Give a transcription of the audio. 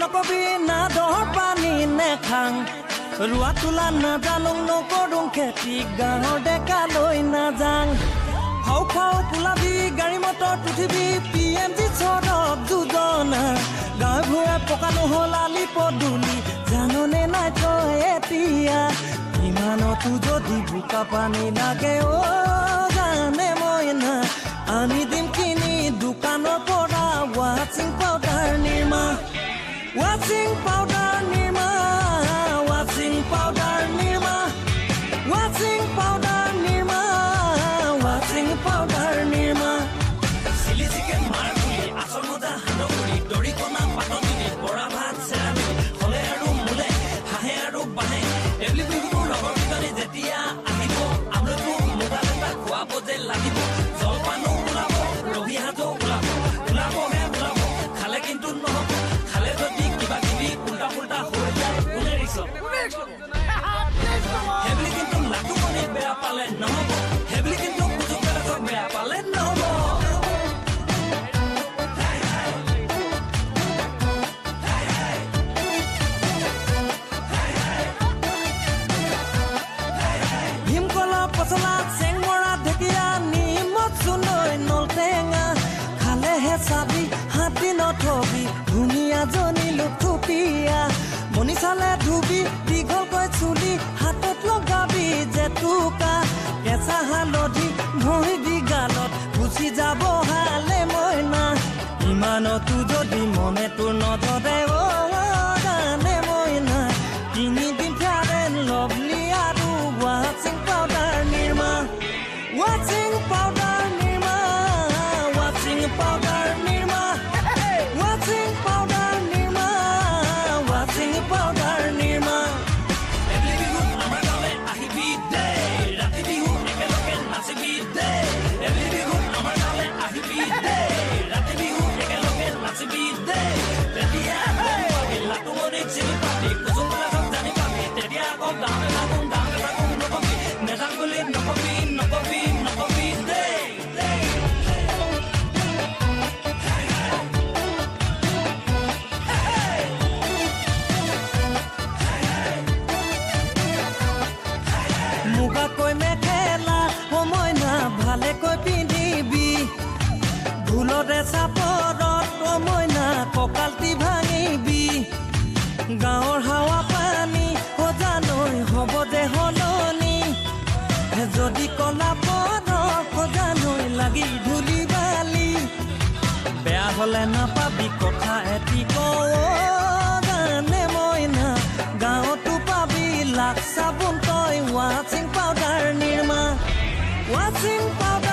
নকবি না দহৰ পানী নেখাং ৰুৱা তোলা নাজানো নকৰোঁ খেতি গাঁৱৰ ডেকালৈ নাযাং হাও খাও পোলাবি গাড়ী মটৰ উঠিবি PMG চৰক দুজনা গাঁৱে ভূঞে পকা নহ'ল আলি পদূলি জাননে নাই তই এতিয়া ইমানতো যদি বোকা পানী লাগে জানে মই না আনি দিম কিনি দোকানৰ পৰা ৱাচিং পাউডাৰ নিৰ্মা ৱাচিং পাউডাৰ নিৰ্মা ৱাচিং পাউডাৰ নিৰ্মা ৱাচিং পাউডাৰ নিৰ্মা ৱাচিং পাউডাৰ নিৰ্মা চিলি চিকেন মাৰ গুলি আচল মজা হানগুৰি দৰিকণা পাতনি বৰা ভাত চেৰামি হলে আৰু মোলে হাঁহে আৰু বাঁহে এবলি বিহু লগৰ কিজনী যেতিয়া আহিব আমলৈকো মোবাইল এটা খুৱাব যে লাগিব জলপানো ওলাব ৰহি হাজো ওলাব ওলাবহে ওলাব খালে কিন্তু নহ'ব খালে যদি কিবা কিবি উল্টা পুল্টা হৈ যায় কোনে ৰিক্স হেবলি কিন্তু লাডু মনি বেয়া পালে নহ'ব হেবলি কিন্তু সুযোগ পেলাচক বেয়া পালে নহ'ব ভীমকলা পচলা চেংমৰা ঢেকীয়া নিমখ চুনৈ নলটেঙা খালেহে চাবি হাতী নথবি ধুনীয়া জনী লুথুপিয়া মনি চালে ধুবি দীঘলকৈ চুলি হাতত লগাবি জেতুকা কেঁচা হালধি ঘঁহি দি গালত গুচি যাব হালে মইনা ইমানতো যদি মনে তোৰ নধৰে জানে মইনা কিনি দিম ফেয়াৰ লভলি আৰু ৱাচিং পাউডাৰ নিৰ্মা ৱাচিং পাউডাৰ নিৰ্মা ৱাচিং পাউডাৰ নিৰ্মা ৱাচিং পাউডাৰ নিৰ্মা ৱাচিং পাউডাৰ নিৰ্মা এবলি বিহুত আমাৰ গাঁৱলৈ আহিবি দে ৰাতি বিহু একেলগে নাচিবি দে এবলি বিহুত আমাৰ গাঁৱলৈ আহিবি দে ৰাতি বিহু একেলগে নাচিবি দে তেতিয়া লাটু মনি চিনি পাবি কুচুম পেলাচক জানি পাবি তেতিয়া আকৌ গাঁৱে থাকোঁ নকবি নেজান বুলি নকবি নকবি নকবি দে মুগাকৈ মেখেলা মইনা ভালেকৈ পিন্ধিবি ভুলতে চাপৰত মইনা কঁকালটি ভাঙিবি গাঁৱৰ হাৱা পানী জানৈ হ'ব যে সলনি যদি কলা পদ জানৈ লাগি ধূলি বালি বেয়া হ'লে নাপাবি কথা এটি জানে মইনা গাঁৱতো পাবি লাখ চাবোন তই ৱাচিং পাউডাৰ নিৰ্মা ৱাচিং পাউডাৰ